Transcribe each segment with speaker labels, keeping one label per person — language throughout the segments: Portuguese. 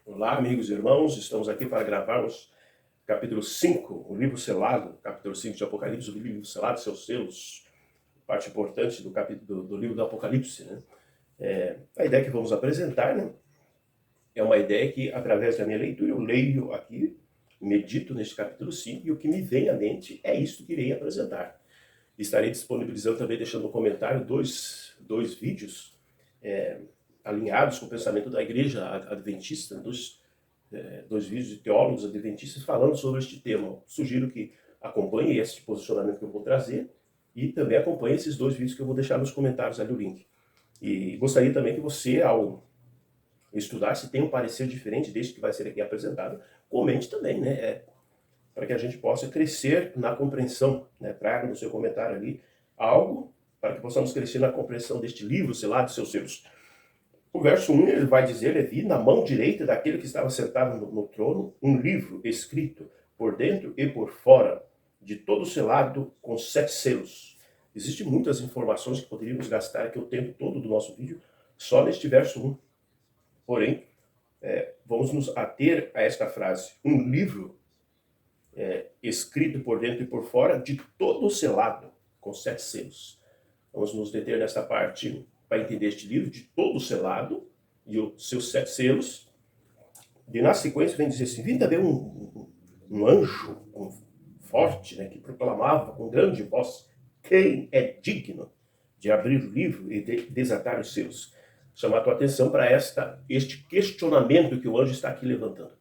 Speaker 1: Olá, amigos e irmãos, estamos aqui para gravarmos capítulo 5, o livro selado, capítulo 5 de Apocalipse, o livro selado, seus selos, parte importante do capítulo do livro do Apocalipse, né? A ideia que vamos apresentar, né, é uma ideia que, através da minha leitura, eu leio aqui, medito neste capítulo 5, e o que me vem à mente é isto que irei apresentar. Estarei disponibilizando também, deixando no comentário, dois vídeos alinhados com o pensamento da igreja adventista, dois vídeos de teólogos adventistas falando sobre este tema. Sugiro que acompanhe esse posicionamento que eu vou trazer e também acompanhe esses dois vídeos que eu vou deixar nos comentários ali o link. E gostaria também que você, ao estudar, se tem um parecer diferente deste que vai ser aqui apresentado, comente também, né? Para que a gente possa crescer na compreensão, né? Traga no seu comentário ali algo para que possamos crescer na compreensão deste livro, sei lá, dos seus selos. O verso 1, ele vai dizer: vi na mão direita daquele que estava sentado no trono um livro escrito por dentro e por fora, de todo selado com 7 selos. Existem muitas informações que poderíamos gastar aqui o tempo todo do nosso vídeo só neste verso 1. Porém, vamos nos ater a esta frase: um livro escrito por dentro e por fora, de todo selado com 7 selos. Vamos nos deter nesta parte para entender este livro, de todo selado e os seus 7 selos. E na sequência vem dizer assim: vi também um anjo forte, né, que proclamava com grande voz: quem é digno de abrir o livro e de desatar os selos? Chamar a tua atenção para este questionamento que o anjo está aqui levantando.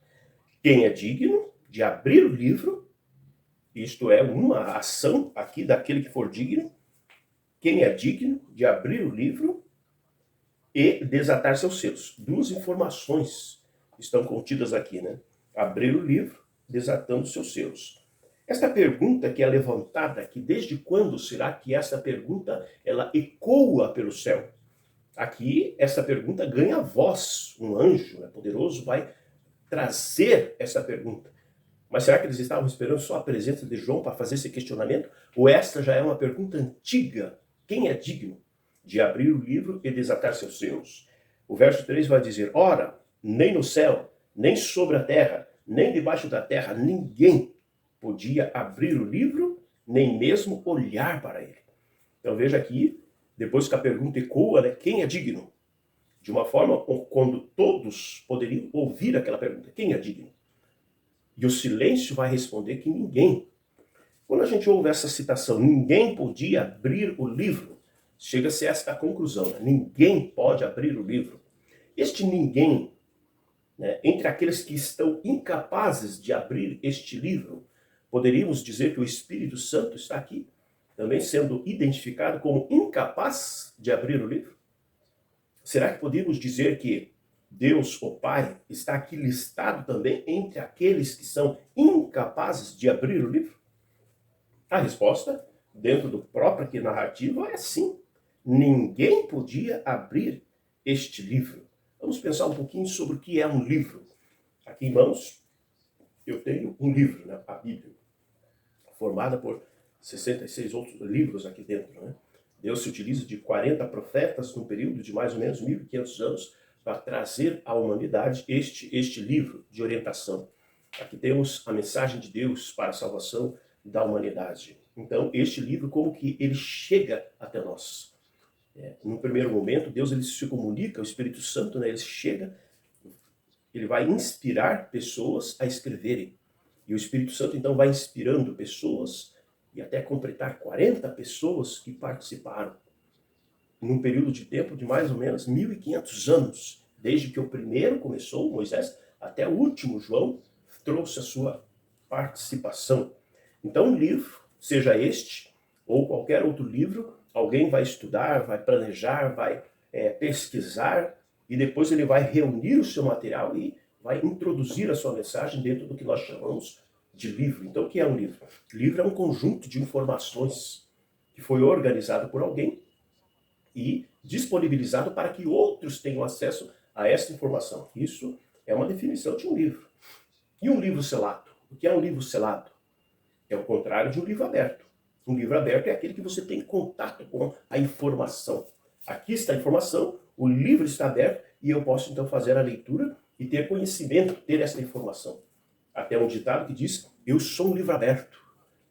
Speaker 1: Quem é digno de abrir o livro? Isto é uma ação aqui daquele que for digno. Quem é digno de abrir o livro e desatar seus selos? Duas informações estão contidas aqui, né? Abrir o livro, desatando seus selos. Esta pergunta que é levantada aqui, desde quando será que essa pergunta ela ecoa pelo céu? Aqui, essa pergunta ganha voz. Um anjo, né, poderoso vai trazer essa pergunta. Mas será que eles estavam esperando só a presença de João para fazer esse questionamento? Ou esta já é uma pergunta antiga? Quem é digno de abrir o livro e desatar seus selos? O verso 3 vai dizer: ora, nem no céu, nem sobre a terra, nem debaixo da terra, ninguém podia abrir o livro, nem mesmo olhar para ele. Então veja aqui, depois que a pergunta ecoa, né, quem é digno? De uma forma quando todos poderiam ouvir aquela pergunta: quem é digno? E o silêncio vai responder que ninguém. Quando a gente ouve essa citação, ninguém podia abrir o livro, chega-se a esta conclusão: né? Ninguém pode abrir o livro. Este ninguém, né, entre aqueles que estão incapazes de abrir este livro, poderíamos dizer que o Espírito Santo está aqui, também sendo identificado como incapaz de abrir o livro? Será que podemos dizer que Deus, o Pai, está aqui listado também entre aqueles que são incapazes de abrir o livro? A resposta, dentro do próprio narrativa, é sim. Ninguém podia abrir este livro. Vamos pensar um pouquinho sobre o que é um livro. Aqui em mãos, eu tenho um livro, né, a Bíblia, formada por 66 outros livros aqui dentro, né? Deus se utiliza de 40 profetas num período de mais ou menos 1.500 anos para trazer à humanidade este livro de orientação. Aqui temos a mensagem de Deus para a salvação da humanidade. Então, este livro, como que ele chega até nós? No primeiro momento, Deus ele se comunica, o Espírito Santo, né, ele chega, ele vai inspirar pessoas a escreverem. E o Espírito Santo, então, vai inspirando pessoas, e até completar 40 pessoas que participaram, num período de tempo de mais ou menos 1.500 anos, desde que o primeiro começou, Moisés, até o último, João, trouxe a sua participação. Então, um livro, seja este ou qualquer outro livro, alguém vai estudar, vai planejar, vai pesquisar, e depois ele vai reunir o seu material e vai introduzir a sua mensagem dentro do que nós chamamos de livro. Então, o que é um livro? Livro é um conjunto de informações que foi organizado por alguém e disponibilizado para que outros tenham acesso a essa informação. Isso é uma definição de um livro. E um livro selado? O que é um livro selado? É o contrário de um livro aberto. Um livro aberto é aquele que você tem contato com a informação. Aqui está a informação, o livro está aberto e eu posso então fazer a leitura e ter conhecimento, ter essa informação. Até um ditado que diz, eu sou um livro aberto.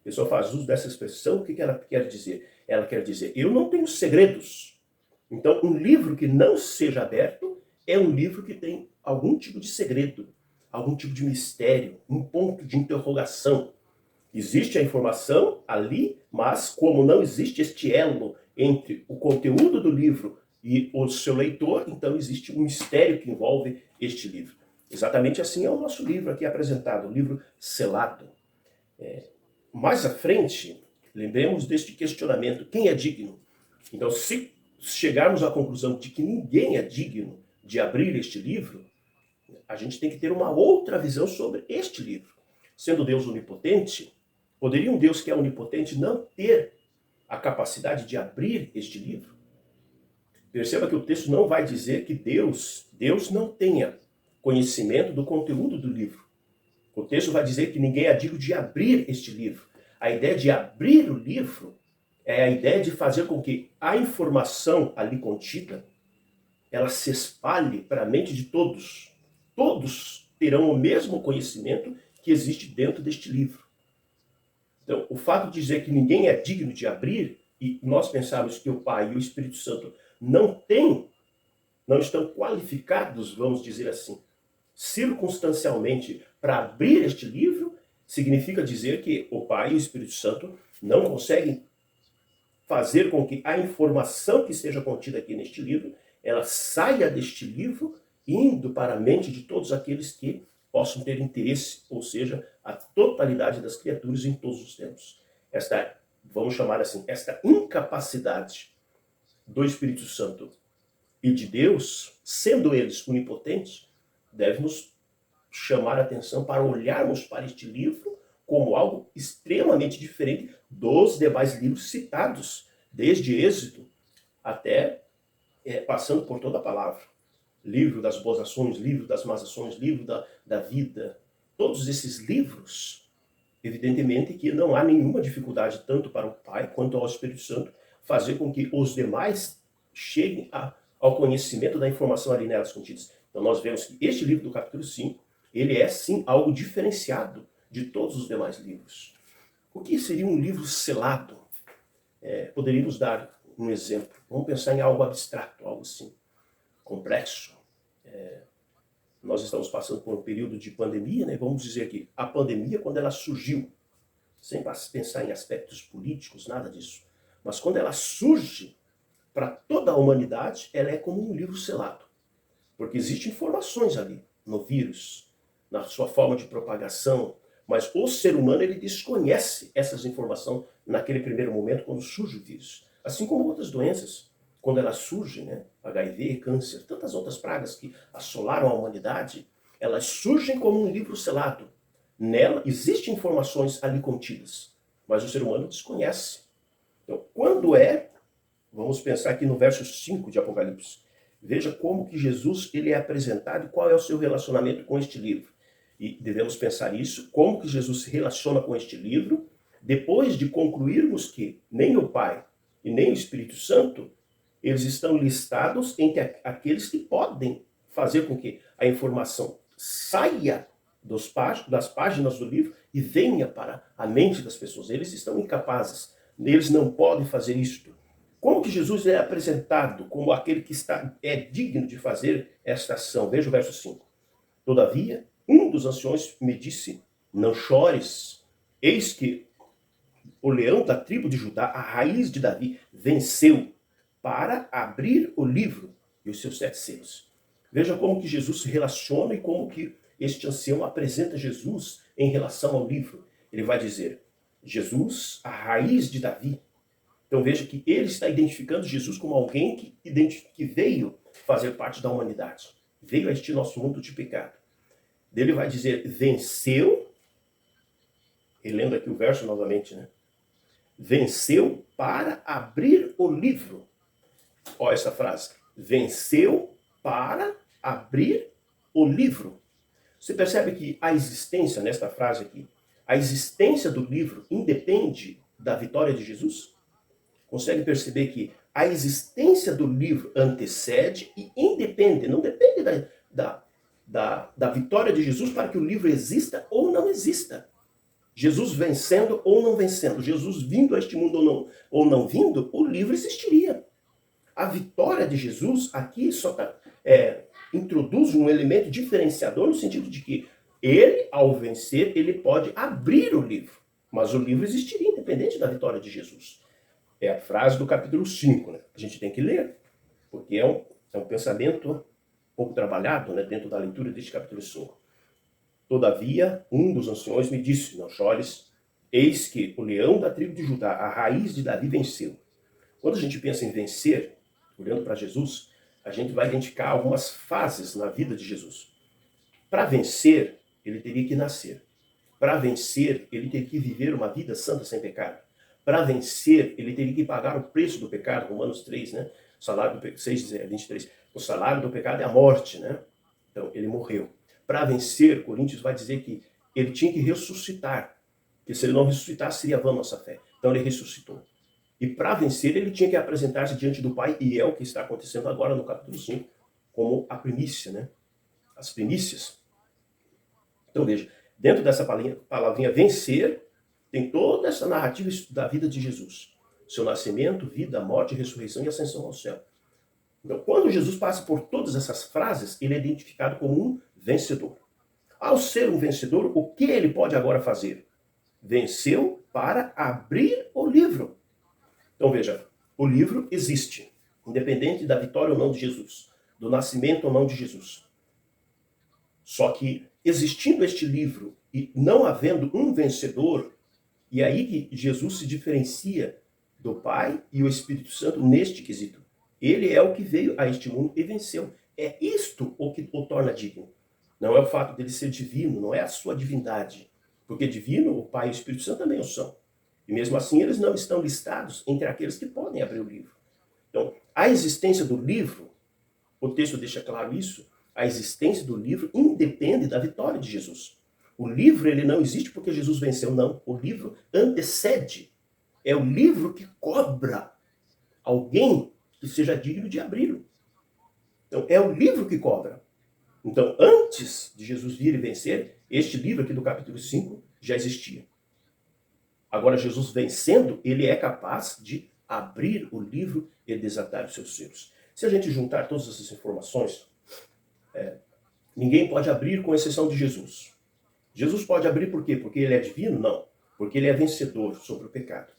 Speaker 1: A pessoa faz uso dessa expressão, o que ela quer dizer? Ela quer dizer, eu não tenho segredos. Então, um livro que não seja aberto é um livro que tem algum tipo de segredo, algum tipo de mistério, um ponto de interrogação. Existe a informação ali, mas como não existe este elo entre o conteúdo do livro e o seu leitor, então existe um mistério que envolve este livro. Exatamente assim é o nosso livro aqui apresentado, o livro selado. Mais à frente, lembremos deste questionamento, quem é digno? Então, se chegarmos à conclusão de que ninguém é digno de abrir este livro, a gente tem que ter uma outra visão sobre este livro. Sendo Deus onipotente, poderia um Deus que é onipotente não ter a capacidade de abrir este livro? Perceba que o texto não vai dizer que Deus não tenha conhecimento do conteúdo do livro. O texto vai dizer que ninguém é digno de abrir este livro. A ideia de abrir o livro é a ideia de fazer com que a informação ali contida, ela se espalhe para a mente de todos. Todos terão o mesmo conhecimento que existe dentro deste livro. Então, o fato de dizer que ninguém é digno de abrir, e nós pensarmos que o Pai e o Espírito Santo não estão qualificados, vamos dizer assim, circunstancialmente para abrir este livro, significa dizer que o Pai e o Espírito Santo não conseguem fazer com que a informação que seja contida aqui neste livro, ela saia deste livro, indo para a mente de todos aqueles que possam ter interesse, ou seja, a totalidade das criaturas em todos os tempos. Esta, vamos chamar assim, esta incapacidade do Espírito Santo e de Deus, sendo eles onipotentes, deve nos chamar a atenção para olharmos para este livro como algo extremamente diferente dos demais livros citados, desde Êxodo até passando por toda a palavra. Livro das boas ações, livro das más ações, livro da vida. Todos esses livros, evidentemente que não há nenhuma dificuldade, tanto para o Pai quanto ao Espírito Santo, fazer com que os demais cheguem ao conhecimento da informação ali nelas contidas. Então nós vemos que este livro do capítulo 5, ele é sim algo diferenciado de todos os demais livros. O que seria um livro selado? Poderíamos dar um exemplo. Vamos pensar em algo abstrato, algo assim, complexo. Nós estamos passando por um período de pandemia, né? Vamos dizer que a pandemia, quando ela surgiu, sem pensar em aspectos políticos, nada disso, mas quando ela surge para toda a humanidade, ela é como um livro selado. Porque existem informações ali no vírus, na sua forma de propagação, mas o ser humano ele desconhece essas informações naquele primeiro momento quando surge o vírus. Assim como outras doenças, quando elas surgem, né? HIV, câncer, tantas outras pragas que assolaram a humanidade, elas surgem como um livro selado. Nela existem informações ali contidas, mas o ser humano desconhece. Então, quando vamos pensar aqui no verso 5 de Apocalipse, veja como que Jesus ele é apresentado e qual é o seu relacionamento com este livro. E devemos pensar isso, como que Jesus se relaciona com este livro, depois de concluirmos que nem o Pai e nem o Espírito Santo, eles estão listados entre aqueles que podem fazer com que a informação saia das páginas do livro e venha para a mente das pessoas. Eles estão incapazes, eles não podem fazer isto. Como que Jesus é apresentado como aquele que é digno de fazer esta ação? Veja o verso 5. Todavia, um dos anciões me disse, não chores, eis que o leão da tribo de Judá, a raiz de Davi, venceu para abrir o livro e os seus 7 selos. Veja como que Jesus se relaciona e como que este ancião apresenta Jesus em relação ao livro. Ele vai dizer, Jesus, a raiz de Davi. Então veja que ele está identificando Jesus como alguém que veio fazer parte da humanidade. Veio a este nosso mundo de pecado. Ele vai dizer, venceu, relendo aqui o verso novamente, né? Venceu para abrir o livro. Olha essa frase. Venceu para abrir o livro. Você percebe que a existência, nesta frase aqui, a existência do livro independe da vitória de Jesus? Consegue perceber que a existência do livro antecede e independe, não depende da vitória de Jesus para que o livro exista ou não exista. Jesus vencendo ou não vencendo, Jesus vindo a este mundo ou não vindo, o livro existiria. A vitória de Jesus aqui só introduz um elemento diferenciador no sentido de que ele, ao vencer, ele pode abrir o livro. Mas o livro existiria independente da vitória de Jesus. É a frase do capítulo 5, né? A gente tem que ler, porque é um pensamento pouco trabalhado, né, dentro da leitura deste capítulo 5. Todavia, um dos anciões me disse, não chores, eis que o leão da tribo de Judá, a raiz de Davi, venceu. Quando a gente pensa em vencer, olhando para Jesus, a gente vai identificar algumas fases na vida de Jesus. Para vencer, ele teria que nascer. Para vencer, ele teria que viver uma vida santa sem pecado. Para vencer, ele teria que pagar o preço do pecado, Romanos 3, né? O salário do 6, 23. O salário do pecado é a morte, né? Então, ele morreu. Para vencer, Coríntios vai dizer que ele tinha que ressuscitar. Porque se ele não ressuscitasse, seria vã nossa fé. Então, ele ressuscitou. E para vencer, ele tinha que apresentar-se diante do Pai, e é o que está acontecendo agora no capítulo 5, como a primícia, né? As primícias. Então, veja, dentro dessa palavrinha vencer, tem toda essa narrativa da vida de Jesus. Seu nascimento, vida, morte, ressurreição e ascensão ao céu. Então, quando Jesus passa por todas essas frases, ele é identificado como um vencedor. Ao ser um vencedor, o que ele pode agora fazer? Venceu para abrir o livro. Então, veja, o livro existe, independente da vitória ou não de Jesus, do nascimento ou não de Jesus. Só que, existindo este livro e não havendo um vencedor, e aí que Jesus se diferencia do Pai e o Espírito Santo neste quesito. Ele é o que veio a este mundo e venceu. É isto o que o torna digno. Não é o fato dele ser divino, não é a sua divindade. Porque divino, o Pai e o Espírito Santo também o são. E mesmo assim, eles não estão listados entre aqueles que podem abrir o livro. Então, a existência do livro, o texto deixa claro isso, a existência do livro independe da vitória de Jesus. O livro ele não existe porque Jesus venceu, não. O livro antecede. É o livro que cobra alguém que seja digno de abri-lo. Então, é o livro que cobra. Então, antes de Jesus vir e vencer, este livro aqui do capítulo 5 já existia. Agora, Jesus vencendo, ele é capaz de abrir o livro e desatar os seus selos. Se a gente juntar todas essas informações, ninguém pode abrir com exceção de Jesus. Jesus pode abrir por quê? Porque ele é divino? Não. Porque ele é vencedor sobre o pecado.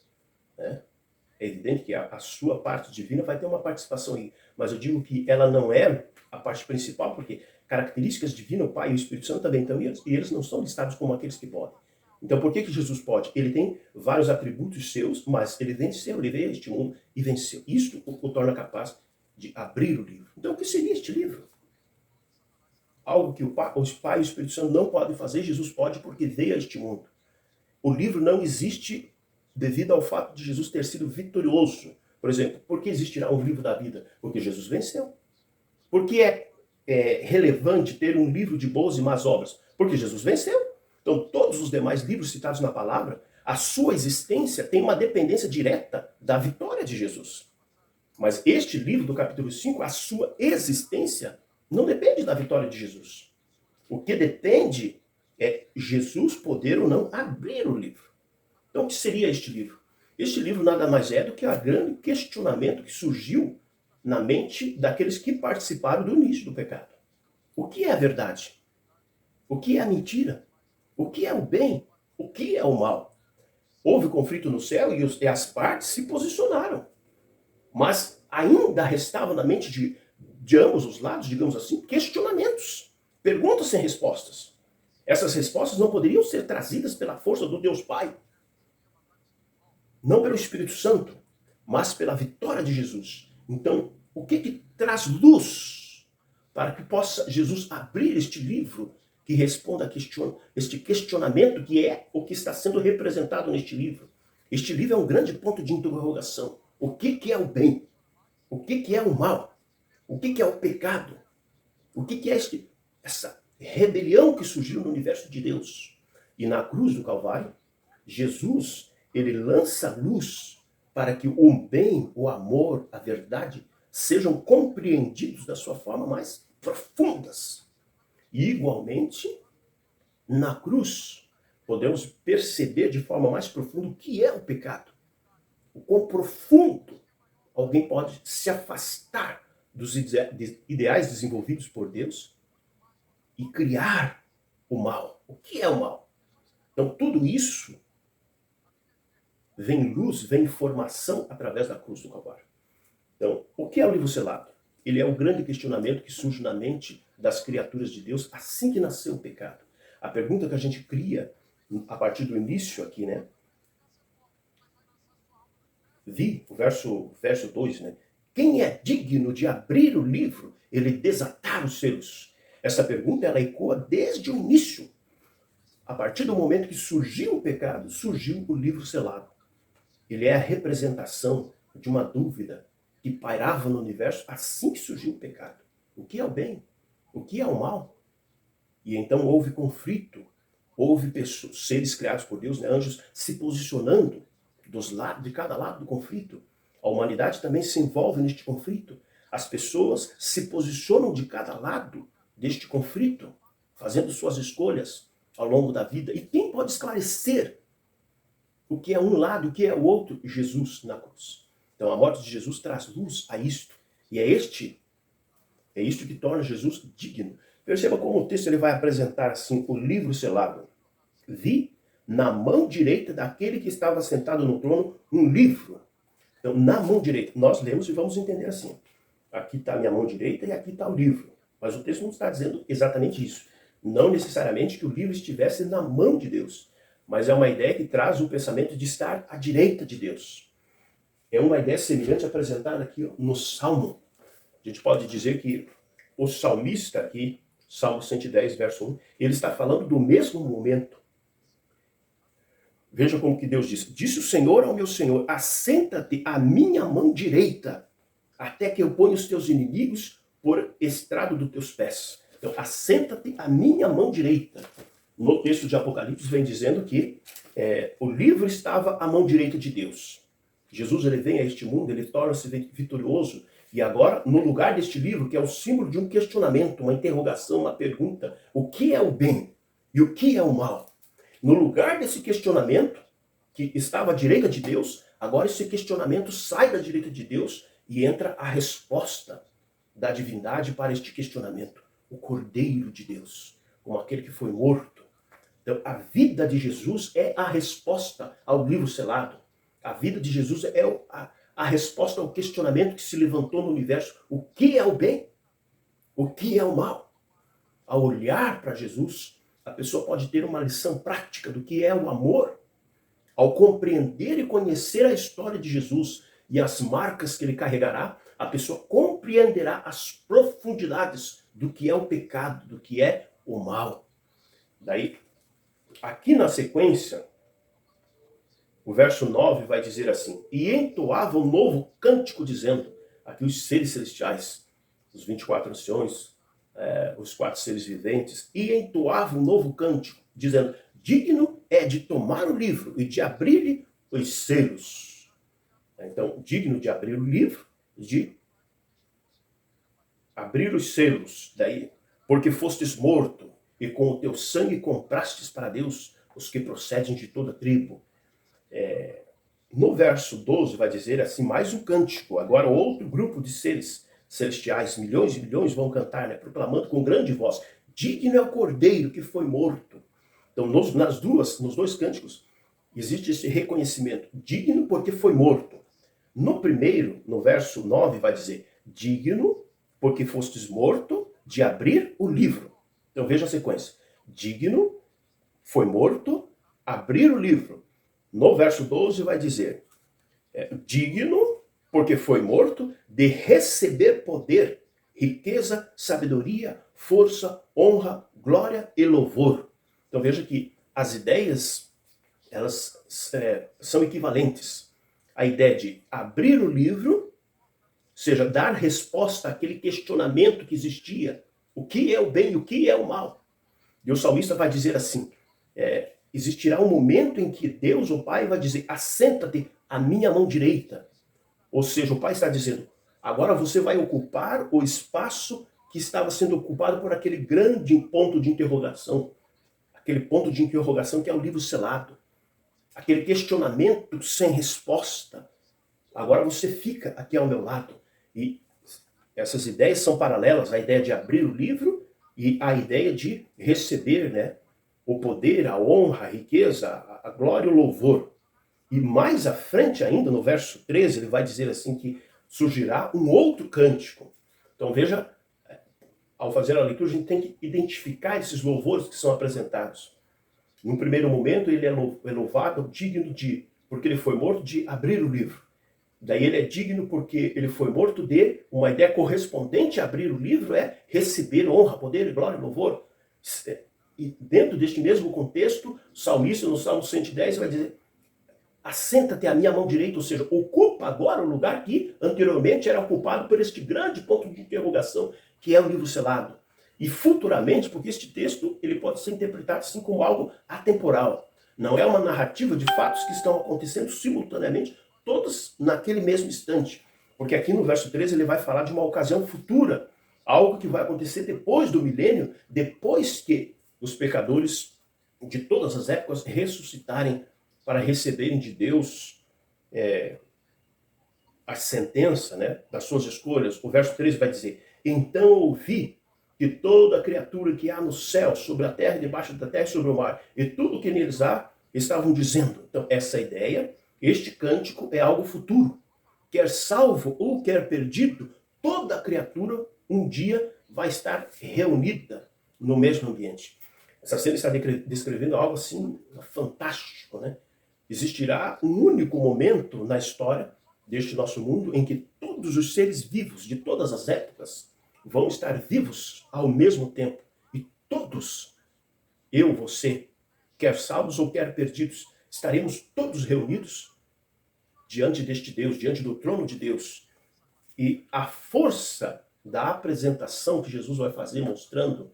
Speaker 1: Né? É evidente que a sua parte divina vai ter uma participação aí. Mas eu digo que ela não é a parte principal, porque características divinas, o Pai e o Espírito Santo também estão, e eles não são listados como aqueles que podem. Então, por que Jesus pode? Ele tem vários atributos seus, mas ele venceu, ele veio a este mundo e venceu. Isto o torna capaz de abrir o livro. Então, o que seria este livro? Algo que os Pai e o Espírito Santo não podem fazer, Jesus pode porque veio a este mundo. O livro não existe devido ao fato de Jesus ter sido vitorioso. Por exemplo, por que existirá um livro da vida? Porque Jesus venceu. Por que é relevante ter um livro de boas e más obras? Porque Jesus venceu. Então, todos os demais livros citados na palavra, a sua existência tem uma dependência direta da vitória de Jesus. Mas este livro do capítulo 5, a sua existência não depende da vitória de Jesus. O que depende é Jesus poder ou não abrir o livro. Então, o que seria este livro? Este livro nada mais é do que o grande questionamento que surgiu na mente daqueles que participaram do início do pecado. O que é a verdade? O que é a mentira? O que é o bem? O que é o mal? Houve conflito no céu e as partes se posicionaram. Mas ainda restava na mente de ambos os lados, digamos assim, questionamentos. Perguntas sem respostas. Essas respostas não poderiam ser trazidas pela força do Deus Pai. Não pelo Espírito Santo, mas pela vitória de Jesus. Então, o que traz luz para que possa Jesus abrir este livro que responda a este questionamento que é o que está sendo representado neste livro? Este livro é um grande ponto de interrogação. O que é o bem? O que é o mal? O que é o pecado? O que é essa rebelião que surgiu no universo de Deus? E na cruz do Calvário, Jesus, ele lança luz para que o bem, o amor, a verdade sejam compreendidos da sua forma mais profundas. E, igualmente, na cruz, podemos perceber de forma mais profunda o que é o pecado. O quão profundo alguém pode se afastar dos ideais desenvolvidos por Deus e criar o mal. O que é o mal? Então, tudo isso vem luz, vem informação através da cruz do Calvário. Então, o que é o livro selado? Ele é o grande questionamento que surge na mente das criaturas de Deus assim que nasceu o pecado. A pergunta que a gente cria a partir do início aqui, né? O verso 2, né? Quem é digno de abrir o livro, ele desatar os selos? Essa pergunta, ela ecoa desde o início. A partir do momento que surgiu o pecado, surgiu o livro selado. Ele é a representação de uma dúvida que pairava no universo assim que surgiu o pecado. O que é o bem? O que é o mal? E então houve conflito, houve pessoas, seres criados por Deus, né, anjos, se posicionando de cada lado do conflito. A humanidade também se envolve neste conflito. As pessoas se posicionam de cada lado deste conflito, fazendo suas escolhas ao longo da vida. E quem pode esclarecer o que é um lado e o que é o outro? Jesus na cruz. Então a morte de Jesus traz luz a isto. E é isto que torna Jesus digno. Perceba como o texto ele vai apresentar assim o livro selado. Vi na mão direita daquele que estava sentado no trono um livro. Então, na mão direita, nós lemos e vamos entender assim. Aqui está a minha mão direita e aqui está o livro. Mas o texto não está dizendo exatamente isso. Não necessariamente que o livro estivesse na mão de Deus. Mas é uma ideia que traz o pensamento de estar à direita de Deus. É uma ideia semelhante apresentada aqui no Salmo. A gente pode dizer que o salmista aqui, Salmo 110, verso 1, ele está falando do mesmo momento. Veja como que Deus diz. Disse o Senhor ao meu Senhor, assenta-te à minha mão direita, até que eu ponha os teus inimigos por estrado dos teus pés. Então, assenta-te à minha mão direita. No texto de Apocalipse vem dizendo que o livro estava à mão direita de Deus. Jesus ele vem a este mundo, ele torna-se vitorioso. E agora, no lugar deste livro, que é o símbolo de um questionamento, uma interrogação, uma pergunta, o que é o bem e o que é o mal? No lugar desse questionamento, que estava à direita de Deus, agora esse questionamento sai da direita de Deus e entra a resposta da divindade para este questionamento. O Cordeiro de Deus, como aquele que foi morto. Então, a vida de Jesus é a resposta ao livro selado. A vida de Jesus é a resposta ao questionamento que se levantou no universo. O que é o bem? O que é o mal? Ao olhar para Jesus, a pessoa pode ter uma lição prática do que é o amor. Ao compreender e conhecer a história de Jesus e as marcas que ele carregará, a pessoa compreenderá as profundidades do que é o pecado, do que é o mal. Daí, aqui na sequência, o verso 9 vai dizer assim, e entoava um novo cântico dizendo, aqui os seres celestiais, os 24 anciões, os 4 seres viventes, e entoava um novo cântico, dizendo, digno é de tomar o livro e de abrir-lhe os selos. Então, digno de abrir o livro, de abrir os selos, daí, porque fostes morto, e com o teu sangue comprastes para Deus os que procedem de toda tribo. No verso 12 vai dizer assim, mais um cântico, agora outro grupo de seres celestiais, milhões e milhões vão cantar, né, proclamando com grande voz, digno é o Cordeiro que foi morto. Então, nos dois cânticos, existe esse reconhecimento, digno porque foi morto. No primeiro, no verso 9, vai dizer, digno porque fostes morto de abrir o livro. Então, veja a sequência. Digno, foi morto, abrir o livro. No verso 12 vai dizer, digno, porque foi morto, de receber poder, riqueza, sabedoria, força, honra, glória e louvor. Então veja que as ideias, elas são equivalentes. A ideia de abrir o livro, ou seja, dar resposta àquele questionamento que existia. O que é o bem e o que é o mal? E o salmista vai dizer assim, existirá um momento em que Deus, o Pai, vai dizer, assenta-te à minha mão direita. Ou seja, o Pai está dizendo, agora você vai ocupar o espaço que estava sendo ocupado por aquele grande ponto de interrogação. Aquele ponto de interrogação que é o livro selado. Aquele questionamento sem resposta. Agora você fica aqui ao meu lado. E essas ideias são paralelas. A ideia de abrir o livro e a ideia de receber, né, o poder, a honra, a riqueza, a glória e o louvor. E mais à frente ainda, no verso 13, ele vai dizer assim que surgirá um outro cântico. Então veja, ao fazer a leitura, a gente tem que identificar esses louvores que são apresentados. Num primeiro momento, ele é louvado, digno de, porque ele foi morto, de abrir o livro. Daí ele é digno porque ele foi morto de, uma ideia correspondente a abrir o livro é receber honra, poder, glória e louvor. E dentro deste mesmo contexto, o salmista no Salmo 110 vai dizer: assenta-te à minha mão direita, ou seja, ocupa agora o lugar que anteriormente era ocupado por este grande ponto de interrogação, que é o livro selado. E futuramente, porque este texto ele pode ser interpretado assim como algo atemporal. Não é uma narrativa de fatos que estão acontecendo simultaneamente, todos naquele mesmo instante. Porque aqui no verso 13 ele vai falar de uma ocasião futura, algo que vai acontecer depois do milênio, depois que os pecadores de todas as épocas ressuscitarem para receberem de Deus a sentença, né, das suas escolhas. O verso 13 vai dizer: então ouvi que toda criatura que há no céu, sobre a terra, debaixo da terra e sobre o mar, e tudo que neles há, estavam dizendo. Então, essa ideia, este cântico é algo futuro. Quer salvo ou quer perdido, toda criatura um dia vai estar reunida no mesmo ambiente. Essa cena está descrevendo algo assim fantástico, né? Existirá um único momento na história deste nosso mundo em que todos os seres vivos de todas as épocas vão estar vivos ao mesmo tempo. E todos, eu, você, quer salvos ou quer perdidos, estaremos todos reunidos diante deste Deus, diante do trono de Deus. E a força da apresentação que Jesus vai fazer, mostrando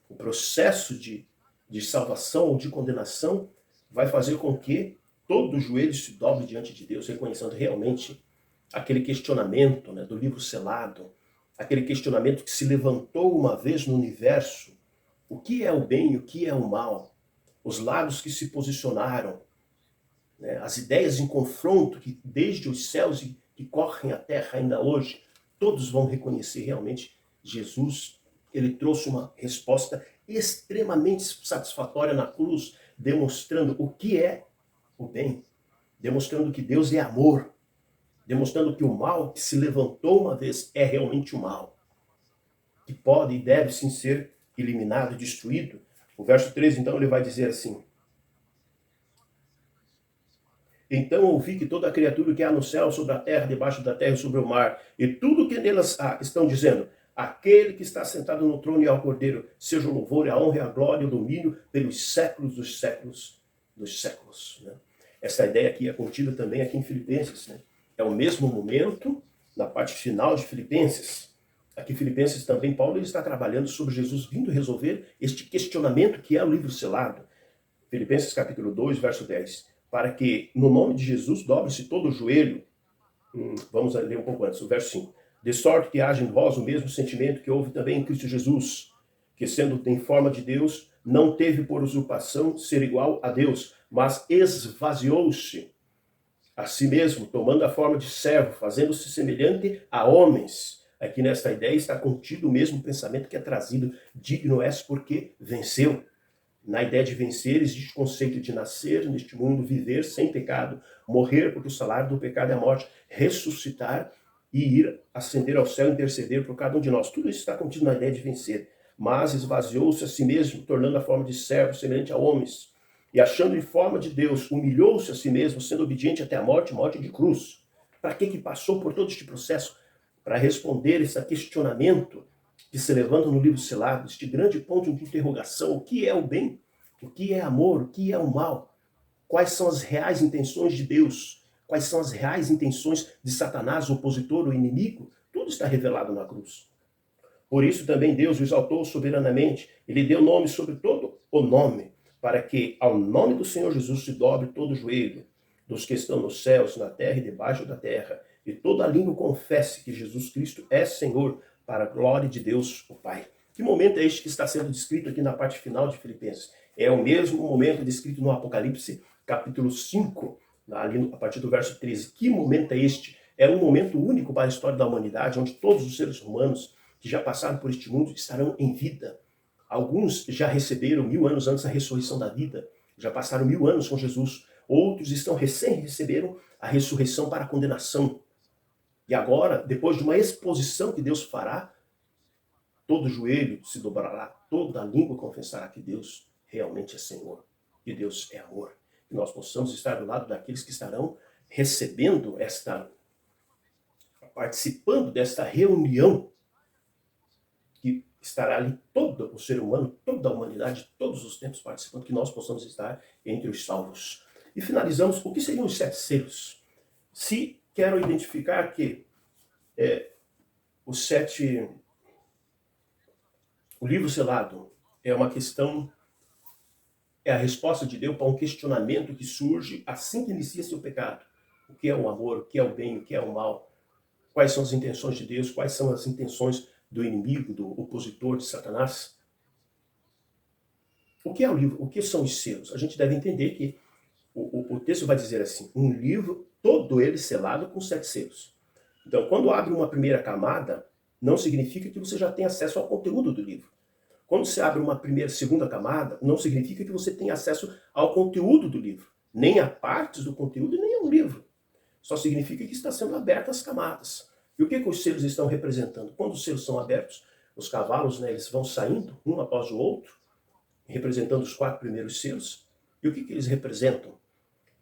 Speaker 1: o processo de salvação ou de condenação, vai fazer com que todo o joelho se dobre diante de Deus, reconhecendo realmente aquele questionamento, né, do livro selado, aquele questionamento que se levantou uma vez no universo: o que é o bem e o que é o mal? Os lados que se posicionaram, né, as ideias em confronto que desde os céus e que correm a terra ainda hoje, todos vão reconhecer realmente Jesus. Ele trouxe uma resposta extremamente satisfatória na cruz, demonstrando o que é o bem, demonstrando que Deus é amor, demonstrando que o mal que se levantou uma vez é realmente o mal, que pode e deve sim ser eliminado, destruído. O verso 13, então, ele vai dizer assim: então ouvi que toda criatura que há no céu, sobre a terra, debaixo da terra e sobre o mar, e tudo que nelas há, estão dizendo: aquele que está sentado no trono e ao Cordeiro, seja o louvor, a honra, a glória e o domínio pelos séculos dos séculos dos séculos. Né? Essa ideia aqui é contida também aqui em Filipenses. Né? É o mesmo momento, na parte final de Filipenses. Aqui em Filipenses também, Paulo ele está trabalhando sobre Jesus vindo resolver este questionamento que é o livro selado. Filipenses capítulo 2, verso 10. Para que no nome de Jesus dobre-se todo o joelho. Vamos ler um pouco antes, o verso 5. De sorte que haja em vós o mesmo sentimento que houve também em Cristo Jesus, que sendo em forma de Deus, não teve por usurpação ser igual a Deus, mas esvaziou-se a si mesmo, tomando a forma de servo, fazendo-se semelhante a homens. Aqui nesta ideia está contido o mesmo pensamento que é trazido: digno és porque venceu. Na ideia de vencer existe o conceito de nascer neste mundo, viver sem pecado, morrer porque o salário do pecado é a morte, ressuscitar e ir ascender ao céu e interceder por cada um de nós. Tudo isso está contido na ideia de vencer. Mas esvaziou-se a si mesmo, tornando a forma de servo, semelhante a homens. E achando em forma de Deus, humilhou-se a si mesmo, sendo obediente até a morte, morte de cruz. Para que passou por todo este processo? Para responder esse questionamento que se levanta no livro selado, este grande ponto de interrogação: o que é o bem? O que é amor? O que é o mal? Quais são as reais intenções de Deus? Quais são as reais intenções de Satanás, o opositor, o inimigo? Tudo está revelado na cruz. Por isso também Deus o exaltou soberanamente. Ele deu nome sobre todo o nome, para que ao nome do Senhor Jesus se dobre todo o joelho, dos que estão nos céus, na terra e debaixo da terra, e toda língua confesse que Jesus Cristo é Senhor, para a glória de Deus, o Pai. Que momento é este que está sendo descrito aqui na parte final de Filipenses? É o mesmo momento descrito no Apocalipse, capítulo 5, ali a partir do verso 13. Que momento é este? É um momento único para a história da humanidade, onde todos os seres humanos que já passaram por este mundo estarão em vida. Alguns já receberam 1000 anos antes da ressurreição da vida, já passaram 1000 anos com Jesus. Outros estão receberam a ressurreição para a condenação. E agora, depois de uma exposição que Deus fará, todo joelho se dobrará, toda língua confessará que Deus realmente é Senhor, que Deus é amor. Que nós possamos estar do lado daqueles que estarão recebendo participando desta reunião, que estará ali todo o ser humano, toda a humanidade, todos os tempos participando, que nós possamos estar entre os salvos. E finalizamos, o que seriam os 7 selos? Se quero identificar que o livro selado é uma questão, é a resposta de Deus para um questionamento que surge assim que inicia-se o pecado. O que é o amor, o que é o bem, o que é o mal? Quais são as intenções de Deus, quais são as intenções do inimigo, do opositor de Satanás? O que é o livro? O que são os selos? A gente deve entender que o texto vai dizer assim, um livro todo ele selado com 7 selos. Então, quando abre uma primeira camada, não significa que você já tem acesso ao conteúdo do livro. Quando você abre uma segunda camada, não significa que você tem acesso ao conteúdo do livro, nem a partes do conteúdo, nem ao livro. Só significa que está sendo abertas as camadas. E o que os selos estão representando? Quando os selos são abertos, os cavalos, eles vão saindo um após o outro, representando os 4 primeiros selos. E o que eles representam?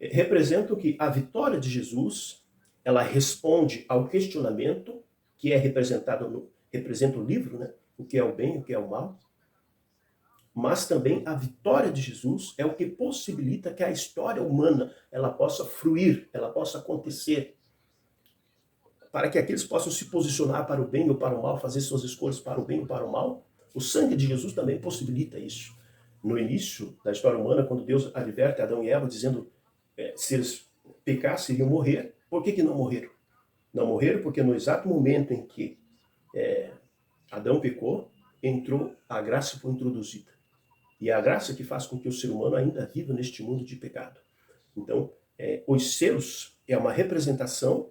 Speaker 1: Representam que a vitória de Jesus, ela responde ao questionamento que é representado representa o livro, né? O que é o bem, o que é o mal. Mas também a vitória de Jesus é o que possibilita que a história humana ela possa fruir, ela possa acontecer, para que aqueles possam se posicionar para o bem ou para o mal, fazer suas escolhas para o bem ou para o mal. O sangue de Jesus também possibilita isso. No início da história humana, quando Deus adverte Adão e Eva, dizendo se eles pecassem, iriam morrer. Por que não morreram? Não morreram porque no exato momento em que Adão pecou, entrou, a graça foi introduzida. E é a graça que faz com que o ser humano ainda viva neste mundo de pecado. Então, os selos é uma representação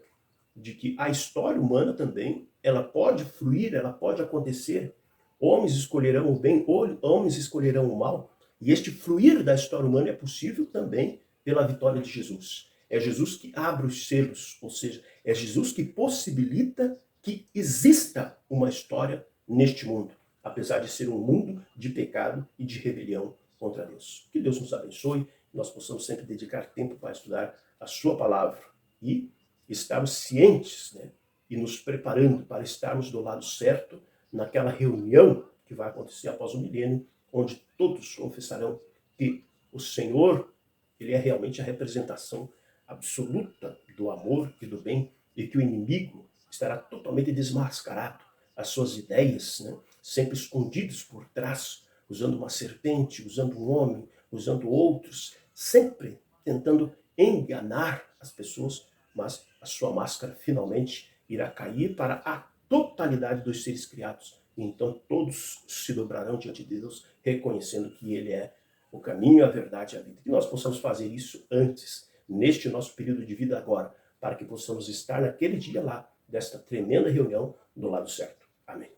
Speaker 1: de que a história humana também, ela pode fluir, ela pode acontecer. Homens escolherão o bem, homens escolherão o mal. E este fluir da história humana é possível também pela vitória de Jesus. É Jesus que abre os selos, ou seja, é Jesus que possibilita que exista uma história neste mundo, apesar de ser um mundo de pecado e de rebelião contra Deus. Que Deus nos abençoe, nós possamos sempre dedicar tempo para estudar a sua palavra e estarmos cientes, né, e nos preparando para estarmos do lado certo naquela reunião que vai acontecer após o milênio, onde todos confessarão que o Senhor, ele é realmente a representação absoluta do amor e do bem, e que o inimigo estará totalmente desmascarado, as suas ideias, né, sempre escondidos por trás, usando uma serpente, usando um homem, usando outros, sempre tentando enganar as pessoas, mas a sua máscara finalmente irá cair para a totalidade dos seres criados. E então todos se dobrarão diante de Deus, reconhecendo que Ele é o caminho, a verdade e a vida. Que nós possamos fazer isso antes, neste nosso período de vida agora, para que possamos estar naquele dia lá, desta tremenda reunião, do lado certo. Amém.